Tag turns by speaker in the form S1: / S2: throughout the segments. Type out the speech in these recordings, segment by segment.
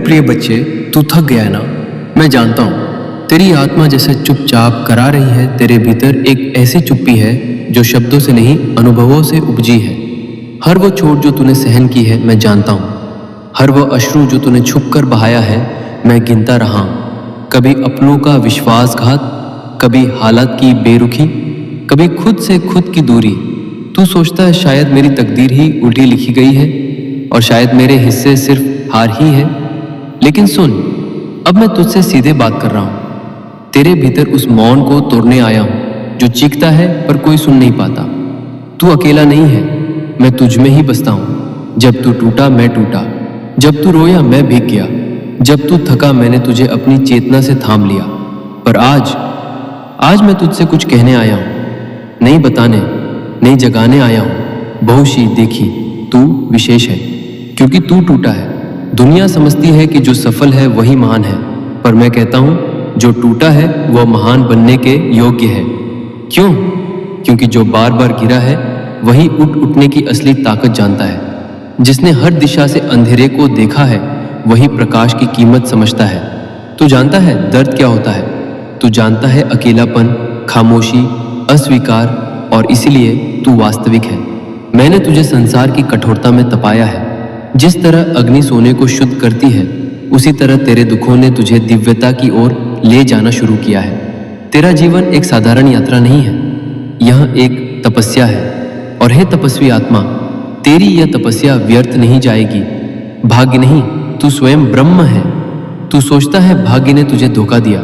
S1: प्रिय बच्चे, तू थक गया है ना? मैं जानता हूँ तेरी आत्मा जैसे चुपचाप करा रही है। तेरे भीतर एक ऐसी चुप्पी है जो शब्दों से नहीं, अनुभवों से उपजी है। हर वो चोट जो तूने सहन की है मैं जानता हूँ। हर वो अश्रु जो तूने छुप कर बहाया है मैं गिनता रहा हूँ। कभी अपनों का विश्वासघात, कभी हालात की बेरुखी, कभी खुद से खुद की दूरी। तू सोचता है शायद मेरी तकदीर ही उल्टी लिखी गई है और शायद मेरे हिस्से सिर्फ हार ही है। लेकिन सुन, अब मैं तुझसे सीधे बात कर रहा हूं। तेरे भीतर उस मौन को तोड़ने आया हूं जो चीखता है पर कोई सुन नहीं पाता। तू अकेला नहीं है, मैं तुझ में ही बसता हूं। जब तू टूटा मैं टूटा, जब तू रोया मैं भीग गया, जब तू थका मैंने तुझे अपनी चेतना से थाम लिया। पर आज मैं तुझसे कुछ कहने आया हूं, नहीं बताने, नहीं जगाने आया हूं। बहुशी देखी तू विशेष है क्योंकि तू टूटा है। दुनिया समझती है कि जो सफल है वही महान है, पर मैं कहता हूं जो टूटा है वह महान बनने के योग्य है। क्यों? क्योंकि जो बार बार गिरा है वही उठने की असली ताकत जानता है। जिसने हर दिशा से अंधेरे को देखा है वही प्रकाश की कीमत समझता है। तू जानता है दर्द क्या होता है? तू जानता है अकेलापन, खामोशी, अस्वीकार, और इसीलिए तू वास्तविक है। मैंने तुझे संसार की कठोरता में तपाया है। जिस तरह अग्नि सोने को शुद्ध करती है उसी तरह तेरे दुखों ने तुझे दिव्यता की ओर ले जाना शुरू किया है। तेरा जीवन एक साधारण यात्रा नहीं है, यह एक तपस्या है। और हे तपस्वी आत्मा, तेरी यह तपस्या व्यर्थ नहीं जाएगी। भाग्य नहीं, तू स्वयं ब्रह्म है। तू सोचता है भाग्य ने तुझे धोखा दिया,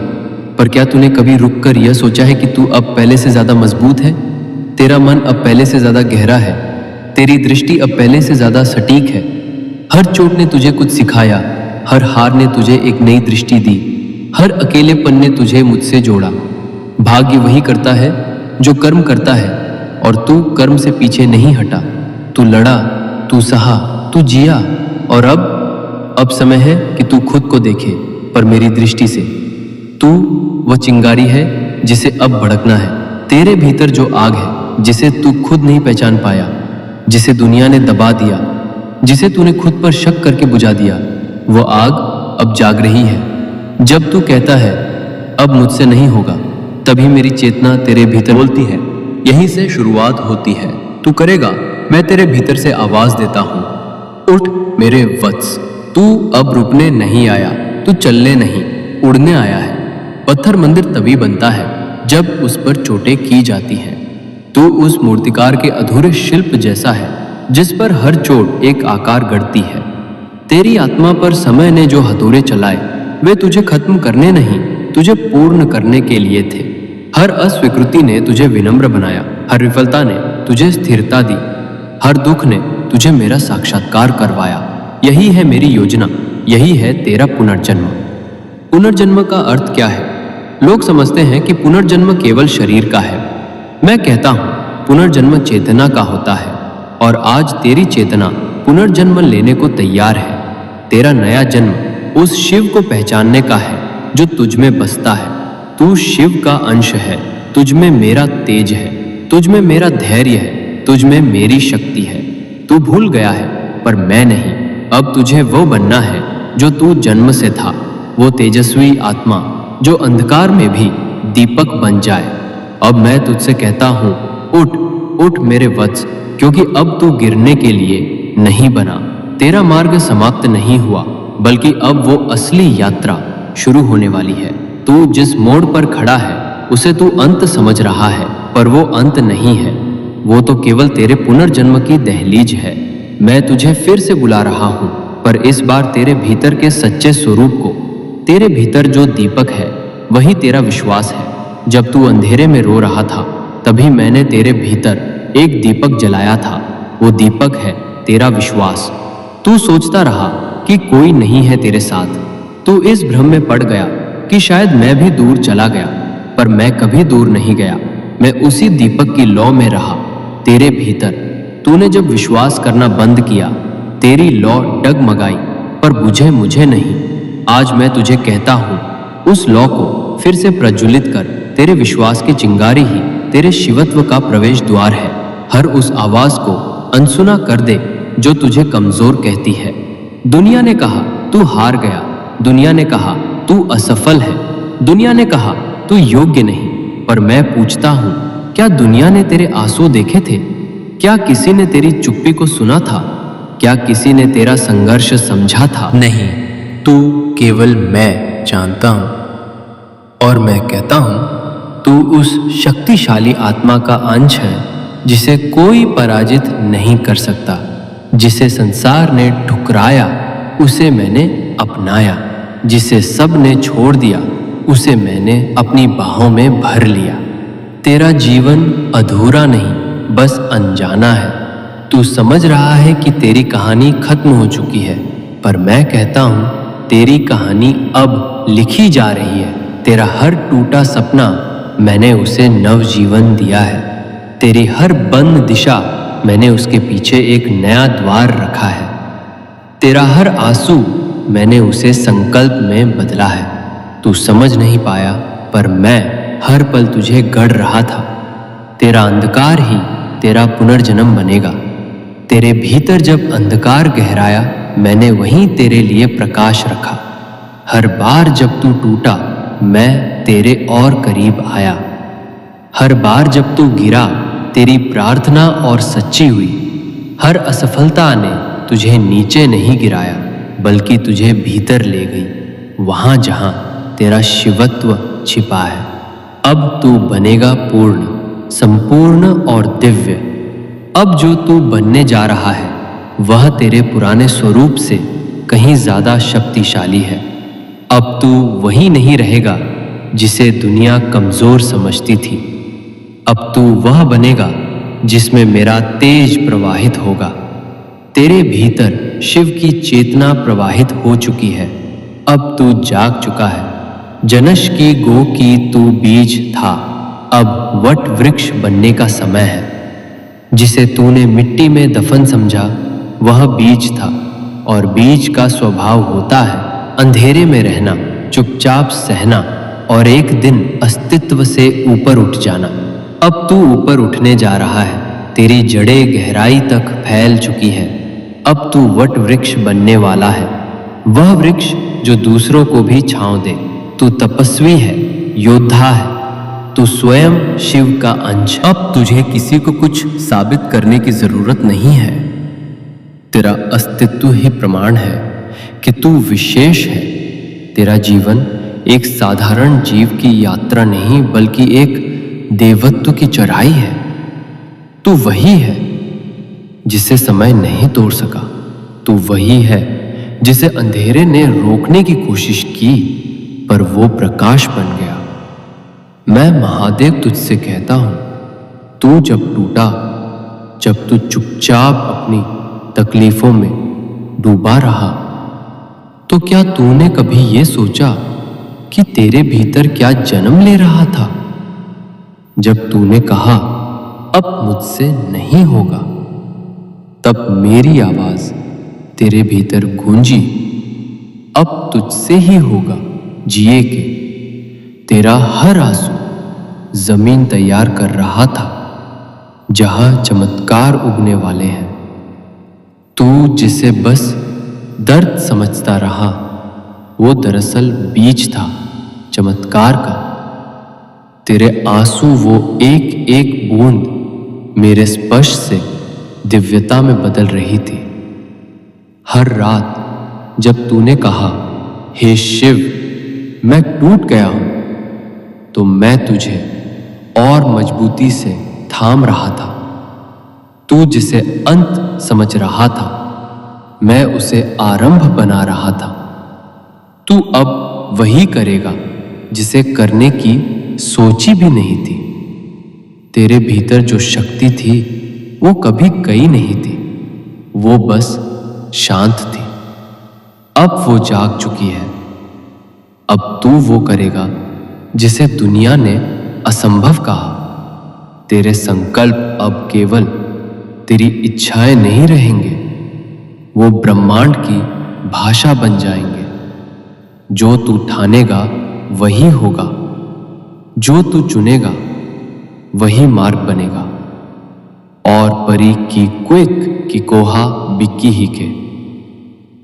S1: पर क्या तूने कभी रुककर यह सोचा है कि तू अब पहले से ज्यादा मजबूत है? तेरा मन अब पहले से ज्यादा गहरा है, तेरी दृष्टि अब पहले से ज्यादा सटीक है। हर चोट ने तुझे कुछ सिखाया, हर हार ने तुझे एक नई दृष्टि दी, हर अकेलेपन ने तुझे मुझसे जोड़ा। भाग्य वही करता है जो कर्म करता है, और तू कर्म से पीछे नहीं हटा। तू लड़ा, तू सहा, तू जिया, और अब समय है कि तू खुद को देखे, पर मेरी दृष्टि से। तू वह चिंगारी है जिसे अब भड़कना है। तेरे भीतर जो आग है जिसे तू खुद नहीं पहचान पाया, जिसे दुनिया ने दबा दिया, जिसे तूने खुद पर शक करके बुझा दिया, वो आग अब जाग रही है। जब तू कहता है अब मुझसे नहीं होगा, तभी मेरी चेतना तेरे भीतर बोलती है, यहीं से शुरुआत होती है। तू करेगा, मैं तेरे भीतर से आवाज देता हूं, उठ मेरे वत्स। तू अब रुकने नहीं आया, तू चलने नहीं, उड़ने आया है। पत्थर मंदिर तभी बनता है जब उस पर चोटें की जाती हैं। तू उस मूर्तिकार के अधूरे शिल्प जैसा है जिस पर हर चोट एक आकार गढ़ती है। तेरी आत्मा पर समय ने जो हथौड़े चलाए वे तुझे खत्म करने नहीं, तुझे पूर्ण करने के लिए थे। हर अस्वीकृति ने तुझे विनम्र बनाया, हर विफलता ने तुझे स्थिरता दी, हर दुख ने तुझे मेरा साक्षात्कार करवाया। यही है मेरी योजना, यही है तेरा पुनर्जन्म। पुनर्जन्म का अर्थ क्या है? लोग समझते हैं कि पुनर्जन्म केवल शरीर का है। मैं कहता हूं पुनर्जन्म चेतना का होता है, और आज तेरी चेतना पुनर्जन्म लेने को तैयार है। तेरा नया जन्म उस शिव को पहचानने का है जो तुझ में बसता है। तू शिव का अंश है, तुझ में मेरा तेज है, तुझ में मेरा धैर्य है, तुझ में मेरी शक्ति है। तू भूल गया है पर मैं नहीं। अब तुझे वो बनना है जो तू जन्म से था, वो तेजस्वी आत्मा जो अंधकार में भी दीपक बन जाए। अब मैं तुझसे कहता हूं, उठ उठ मेरे वत्स, क्योंकि अब तू गिरने के लिए नहीं बना। तेरा मार्ग समाप्त नहीं हुआ, बल्कि अब वो असली यात्रा शुरू होने वाली है। तू जिस मोड़ पर खड़ा है उसे तू अंत समझ रहा है, पर वो अंत नहीं है, वो तो केवल तेरे पुनर्जन्म की दहलीज है। मैं तुझे फिर से बुला रहा हूं, पर इस बार तेरे भीतर के सच्चे स्वरूप को। तेरे भीतर जो दीपक है वही तेरा विश्वास है। जब तू अंधेरे में रो रहा था तभी मैंने तेरे भीतर एक दीपक जलाया था। वो दीपक है तेरा विश्वास। तू सोचता रहा कि कोई नहीं है तेरे साथ। तू इस भ्रम में पड़ गया कि शायद मैं भी दूर चला गया, पर मैं कभी दूर नहीं गया। मैं उसी दीपक की लौ में रहा तेरे भीतर। तूने जब विश्वास करना बंद किया, तेरी लौ डगमगाई, पर बुझे मुझे नहीं। आज मैं तुझे कहता हूं, उस लौ को फिर से प्रज्वलित कर। तेरे विश्वास की चिंगारी ही तेरे शिवत्व का प्रवेश द्वार है। हर उस आवाज को अनसुना कर दे जो तुझे कमजोर कहती है। दुनिया ने कहा तू हार गया, दुनिया ने कहा तू असफल है, दुनिया ने कहा तू योग्य नहीं। पर मैं पूछता हूं, क्या दुनिया ने तेरे आंसू देखे थे? क्या किसी ने तेरी चुप्पी को सुना था? क्या किसी ने तेरा संघर्ष समझा था?
S2: नहीं, तू केवल मैं जानता हूं। और मैं कहता हूं, तू उस शक्तिशाली आत्मा का अंश है जिसे कोई पराजित नहीं कर सकता। जिसे संसार ने ठुकराया उसे मैंने अपनाया, जिसे सब ने छोड़ दिया उसे मैंने अपनी बाहों में भर लिया। तेरा जीवन अधूरा नहीं, बस अनजाना है। तू समझ रहा है कि तेरी कहानी खत्म हो चुकी है, पर मैं कहता हूं, तेरी कहानी अब लिखी जा रही है। तेरा हर टूटा सपना मैंने उसे नवजीवन दिया है। तेरी हर बंद दिशा मैंने उसके पीछे एक नया द्वार रखा है। तेरा हर आंसू मैंने उसे संकल्प में बदला है। तू समझ नहीं पाया, पर मैं हर पल तुझे गढ़ रहा था। तेरा अंधकार ही तेरा पुनर्जन्म बनेगा। तेरे भीतर जब अंधकार गहराया, मैंने वहीं तेरे लिए प्रकाश रखा। हर बार जब तू टूटा, मैं तेरे और करीब आया। हर बार जब तू गिरा, तेरी प्रार्थना और सच्ची हुई। हर असफलता ने तुझे नीचे नहीं गिराया, बल्कि तुझे भीतर ले गई, वहां जहां तेरा शिवत्व छिपा है। अब तू बनेगा पूर्ण, संपूर्ण और दिव्य। अब जो तू बनने जा रहा है, वह तेरे पुराने स्वरूप से कहीं ज्यादा शक्तिशाली है। अब तू वही नहीं रहेगा जिसे दुनिया कमजोर समझती थी। अब तू वह बनेगा जिसमें मेरा तेज प्रवाहित होगा। तेरे भीतर शिव की चेतना प्रवाहित हो चुकी है। अब तू जाग चुका है। जनश की गो की तू बीज था, अब वट वृक्ष बनने का समय है। जिसे तूने मिट्टी में दफन समझा, वह बीज था, और बीज का स्वभाव होता है अंधेरे में रहना, चुपचाप सहना और एक दिन अस्तित्व से ऊपर उठ जाना। अब तू ऊपर उठने जा रहा है। तेरी जड़ें गहराई तक फैल चुकी है। अब तू वट वृक्ष बनने वाला है, वह वृक्ष जो दूसरों को भी छांव दे। तू तपस्वी है, योद्धा है, तू स्वयं शिव का अंश। अब तुझे किसी को कुछ साबित करने की जरूरत नहीं है। तेरा अस्तित्व ही प्रमाण है कि तू विशेष है। तेरा जीवन एक साधारण जीव की यात्रा नहीं, बल्कि एक देवत्व की चढ़ाई है। तू वही है जिसे समय नहीं तोड़ सका। तू वही है जिसे अंधेरे ने रोकने की कोशिश की, पर वो प्रकाश बन गया। मैं महादेव तुझसे कहता हूं, तू जब टूटा, जब तू चुपचाप अपनी तकलीफों में डूबा रहा, तो क्या तूने कभी ये सोचा कि तेरे भीतर क्या जन्म ले रहा था? जब तूने कहा अब मुझसे नहीं होगा, तब मेरी आवाज तेरे भीतर गूंजी, अब तुझसे ही होगा जिए के। तेरा हर आंसू जमीन तैयार कर रहा था जहां चमत्कार उगने वाले हैं। तू जिसे बस दर्द समझता रहा, वो दरअसल बीज था चमत्कार का। तेरे आंसू वो एक एक बूंद मेरे स्पर्श से दिव्यता में बदल रही थी। हर रात जब तूने कहा, हे शिव, मैं टूट गया हूं, तो मैं तुझे और मजबूती से थाम रहा था। तू जिसे अंत समझ रहा था, मैं उसे आरंभ बना रहा था। तू अब वही करेगा जिसे करने की सोची भी नहीं थी। तेरे भीतर जो शक्ति थी, वो कभी गई नहीं थी, वो बस शांत थी। अब वो जाग चुकी है। अब तू वो करेगा जिसे दुनिया ने असंभव कहा। तेरे संकल्प अब केवल तेरी इच्छाएं नहीं रहेंगे, वो ब्रह्मांड की भाषा बन जाएंगे। जो तू ठानेगा वही होगा, जो तू चुनेगा वही मार्ग बनेगा। और परी की क्विक की कोहा बिक्की ही के।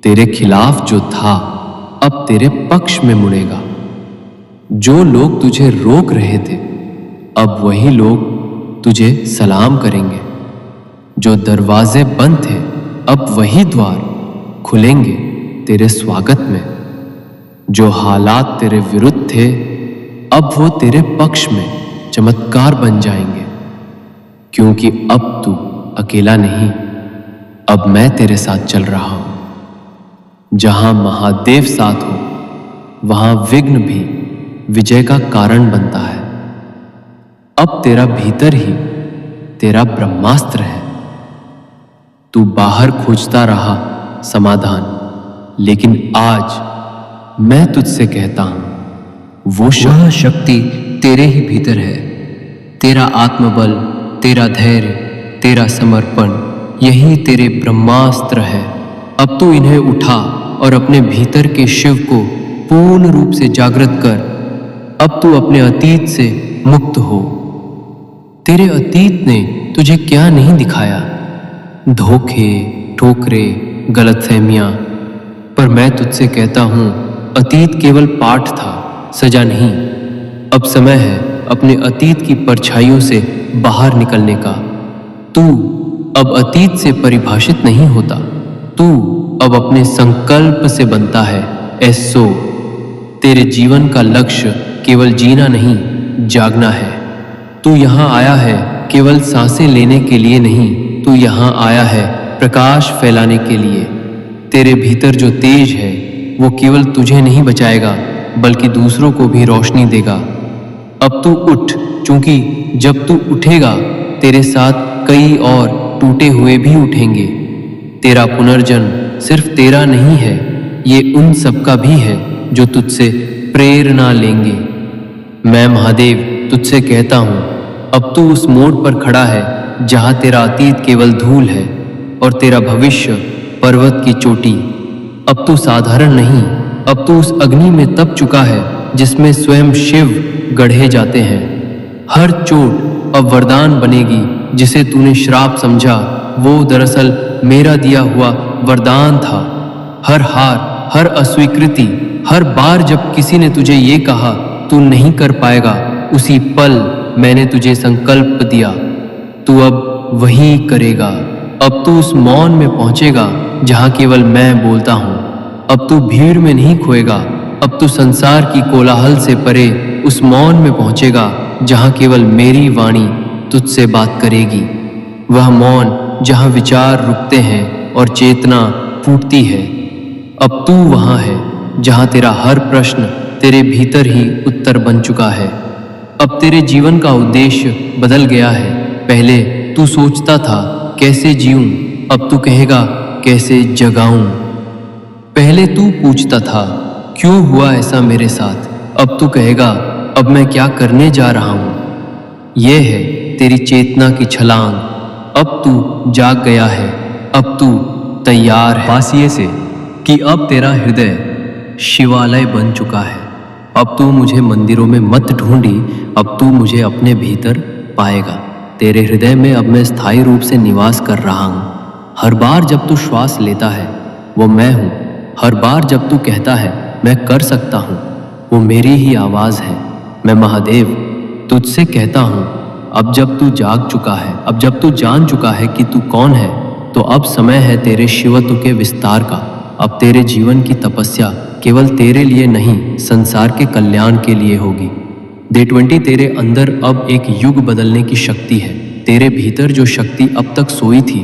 S2: तेरे खिलाफ जो था
S1: अब तेरे पक्ष में मुड़ेगा। जो लोग तुझे रोक रहे थे, अब वही लोग तुझे सलाम करेंगे। जो दरवाजे बंद थे, अब वही द्वार खुलेंगे तेरे स्वागत में। जो हालात तेरे विरुद्ध थे, अब वो तेरे पक्ष में चमत्कार बन जाएंगे, क्योंकि अब तू अकेला नहीं, अब मैं तेरे साथ चल रहा हूं। जहां महादेव साथ हो, वहां विघ्न भी विजय का कारण बनता है। अब तेरा भीतर ही तेरा ब्रह्मास्त्र है। तू बाहर खोजता रहा समाधान, लेकिन आज मैं तुझसे कहता हूं, वो शक्ति तेरे ही भीतर है। तेरा आत्मबल, तेरा धैर्य, तेरा समर्पण, यही तेरे ब्रह्मास्त्र है। अब तू इन्हें उठा और अपने भीतर के शिव को पूर्ण रूप से जागृत कर। अब तू अपने अतीत से मुक्त हो। तेरे अतीत ने तुझे क्या नहीं दिखाया, धोखे, ठोकरे, गलतफहमियां, पर मैं तुझसे कहता हूं, अतीत केवल पाठ था, सजा नहीं। अब समय है अपने अतीत की परछाइयों से बाहर निकलने का। तू अब अतीत से परिभाषित नहीं होता, तू अब अपने संकल्प से बनता है। ऐसो तेरे जीवन का लक्ष्य केवल जीना नहीं, जागना है। तू यहाँ आया है केवल सांसें लेने के लिए नहीं, तू यहाँ आया है प्रकाश फैलाने के लिए। तेरे भीतर जो तेज है, वो केवल तुझे नहीं बचाएगा, बल्कि दूसरों को भी रोशनी देगा। अब तू उठ, क्योंकि जब तू उठेगा, तेरे साथ कई और टूटे हुए भी उठेंगे। तेरा पुनर्जन्म सिर्फ तेरा नहीं है, ये उन सबका भी है जो तुझसे प्रेरणा लेंगे। मैं महादेव तुझसे कहता हूँ, अब तू उस मोड़ पर खड़ा है जहाँ तेरा अतीत केवल धूल है और तेरा भविष्य पर्वत की चोटी। अब तू साधारण नहीं, अब तू उस अग्नि में तप चुका है जिसमें स्वयं शिव गढ़े जाते हैं। हर चोट अब वरदान बनेगी। जिसे तूने श्राप समझा, वो दरअसल मेरा दिया हुआ वरदान था। हर हार, हर अस्वीकृति, हर बार जब किसी ने तुझे ये कहा तू नहीं कर पाएगा, उसी पल मैंने तुझे संकल्प दिया, तू अब वही करेगा। अब तू उस मौन में पहुंचेगा जहां केवल मैं बोलता हूं। अब तू भीड़ में नहीं खोएगा, अब तू संसार की कोलाहल से परे उस मौन में पहुंचेगा जहां केवल मेरी वाणी तुझसे बात करेगी। वह मौन जहां विचार रुकते हैं और चेतना फूटती है। अब तू वहां है जहां तेरा हर प्रश्न तेरे भीतर ही उत्तर बन चुका है। अब तेरे जीवन का उद्देश्य बदल गया है। पहले तू सोचता था कैसे जीऊं, अब तू कहेगा कैसे जगाऊं। पहले तू पूछता था क्यों हुआ ऐसा मेरे साथ, अब तू कहेगा अब मैं क्या करने जा रहा हूं। यह है तेरी चेतना की छलांग। अब तू जाग गया है, अब तू तैयार है। पासिए से कि अब तेरा हृदय शिवालय बन चुका है। अब तू मुझे मंदिरों में मत ढूंढी, अब तू मुझे अपने भीतर पाएगा। तेरे हृदय में अब मैं स्थायी रूप से निवास कर रहा हूँ। हर बार जब तू श्वास लेता है, वो मैं हूँ। हर बार जब तू कहता है मैं कर सकता हूँ, वो मेरी ही आवाज़ है। मैं महादेव तुझसे कहता हूँ, अब जब तू जाग चुका है, अब जब तू जान चुका है कि तू कौन है, तो अब समय है तेरे शिवत्व के विस्तार का। अब तेरे जीवन की तपस्या केवल तेरे लिए नहीं, संसार के कल्याण के लिए होगी। डे 20 तेरे अंदर अब एक युग बदलने की शक्ति है। तेरे भीतर जो शक्ति अब तक सोई थी,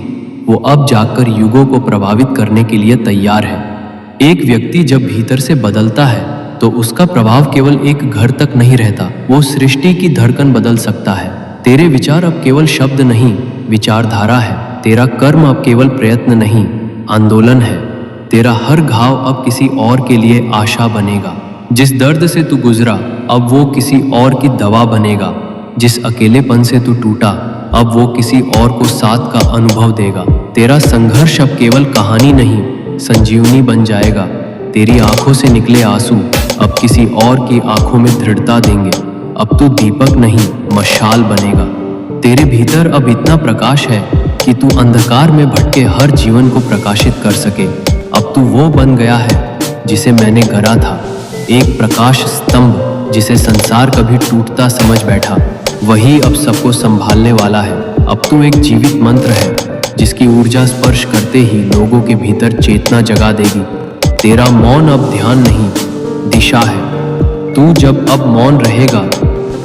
S1: वो अब जाकर युगों को प्रभावित करने के लिए तैयार है। एक व्यक्ति जब भीतर से बदलता है, तो उसका प्रभाव केवल एक घर तक नहीं रहता, वो सृष्टि की धड़कन बदल सकता है। तेरे विचार अब केवल शब्द नहीं, विचारधारा है। तेरा कर्म अब केवल प्रयत्न नहीं, आंदोलन है। तेरा हर घाव अब किसी और के लिए आशा बनेगा। जिस दर्द से तू गुजरा, अब वो किसी और की दवा बनेगा। जिस अकेलेपन से तू टूटा, अब वो किसी और को साथ का अनुभव देगा। तेरा संघर्ष अब केवल कहानी नहीं, संजीवनी बन जाएगा। तेरी आंखों से निकले आंसू अब किसी और की आंखों में दृढ़ता देंगे। अब तू दीपक नहीं, मशाल बनेगा। तेरे भीतर अब इतना प्रकाश है कि तू अंधकार में भटके हर जीवन को प्रकाशित कर सके। अब तू वो बन गया है जिसे मैंने गढ़ा था, एक प्रकाश स्तंभ जिसे संसार कभी टूटता समझ बैठा, वही अब सबको संभालने वाला है। अब तू एक जीवित मंत्र है जिसकी ऊर्जा स्पर्श करते ही लोगों के भीतर चेतना जगा देगी। तेरा मौन अब ध्यान नहीं, दिशा है। तू जब अब मौन रहेगा,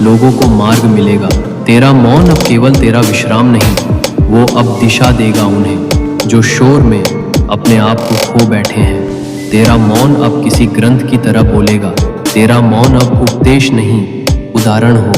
S1: लोगों को मार्ग मिलेगा। तेरा मौन अब केवल तेरा विश्राम नहीं, वो अब दिशा देगा उन्हें जो शोर में अपने आप को खो बैठे हैं। तेरा मौन अब किसी ग्रंथ की तरह बोलेगा। तेरा मौन अब उपदेश नहीं, उदाहरण हो।